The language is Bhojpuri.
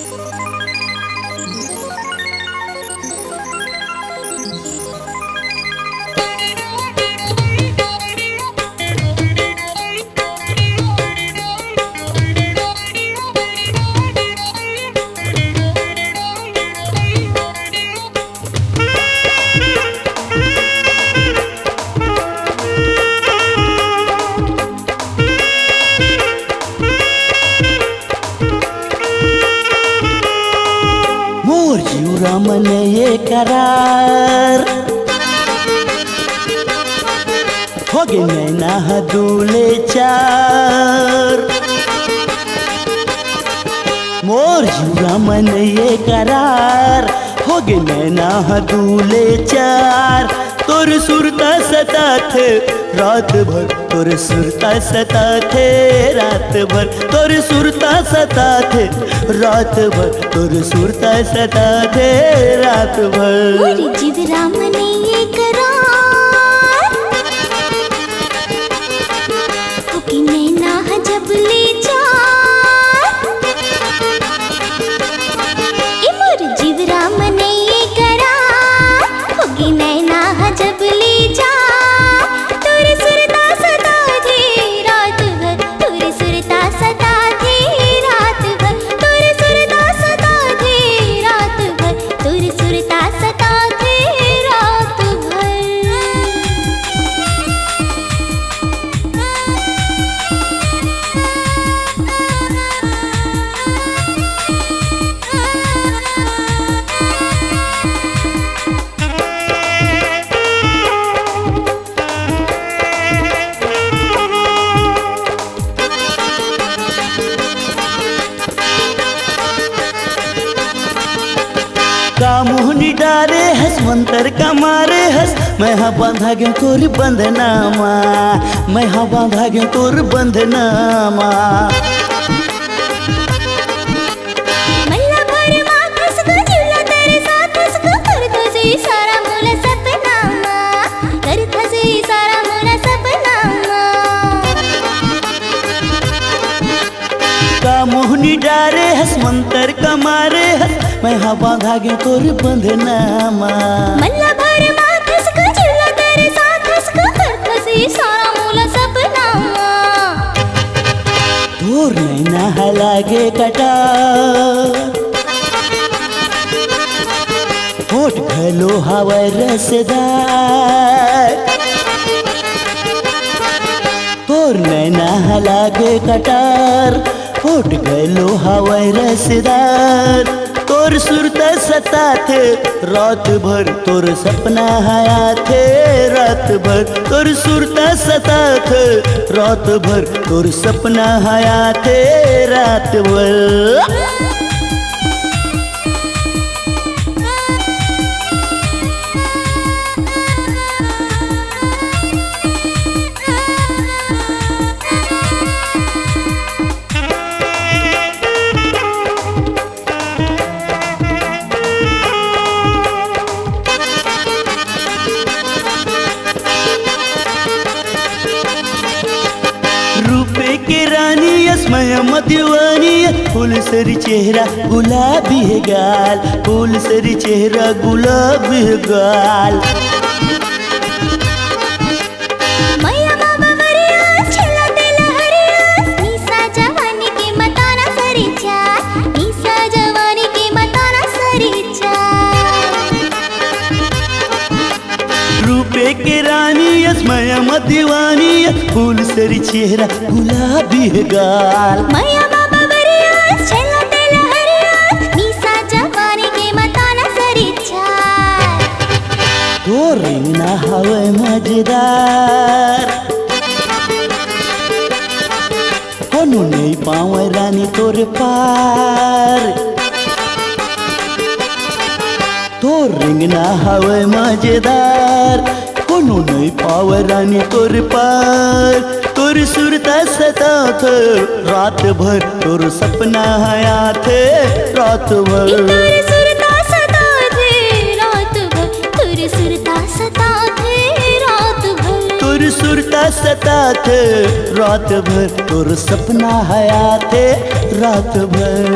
मोर जीवरा मन ये करार हो गे नैना हदूले चार। मोर जीवरा मन ये करार हो गे नैना हदूले चार। तोर सुरता सतात रात भर, तोर सुरता सतात रात भर, तोर सुरता सतात रात भर, तोर सुरता सतात रात भर। मोर जीवरा मन ये करार हो गे नैना हदूले चार। ए मोर जीवरा मन ये करार हो गे नैना हदूले चार। तोर सुरता सताथे रात भर, तोर सुरता सताथे रात भर, तोर सुरता सताथे रात भर, तोर सुरता सताथे रात भर। का मोहनी डारे हस मंतर का मारे हस, मैं हाँ बांधा गया तोर बंधनामा, मैं हाँ बांधा गया तोर बंधनामा। मल्ला भर माखस को झूला तेरे साथ उसको कर दो से सारा मोला सपनामा, कर दो से सारा मोला सपनामा। का मोहनी डारे हस मंतर का मारे हस, मैं हाँ बांधा गया तोर बंधनामा। मल्ला भर माखस को झूला तेरे साथ उसको कर दो से सारा मोला सपनामा। तोर नैना हलागे कटार होठ घलो हवाई रसदार। तोर नैना हलागे कटार होठ घलो हवाई रसदार। तोर सुरता सतात रात भर, तोर सपना हयात रात भर, तोर सुरता सतात रात भर, तोर सपना हयात रात भर। रूपे के रानी यसमय मदीवानी, फूल सरी चेहरा गुलाबी है गाल, फूल सरी चेहरा गुलाबी है गाल। मैया बाबा वरिया छला तेला हरिया, निसा जवानी के मताना सरी चार, निसा जवानी के मताना सरी चार। रूपे के रानी यसमय मदीवानी, फूल सरी चेहरा गुलाबी है गाल। मैया बाबा वरिया छला तेला हरिया, निसा जवानी के मताना सरी चार। तो रिंगना हवे मजेदार होनु नहीं पावे रानी तोरे पार। तो रिंगना हवे मजेदार होनु नहीं पावे रानी तोरे पार। तोर सुरता सतात रात भर, तोर सपना हयात रात भर। तोर सुरता सताथे रात भर, तोर सुरता सताथे रात भर, तोर सुरता सतात रात भर, तोर सपना हयात रात भर।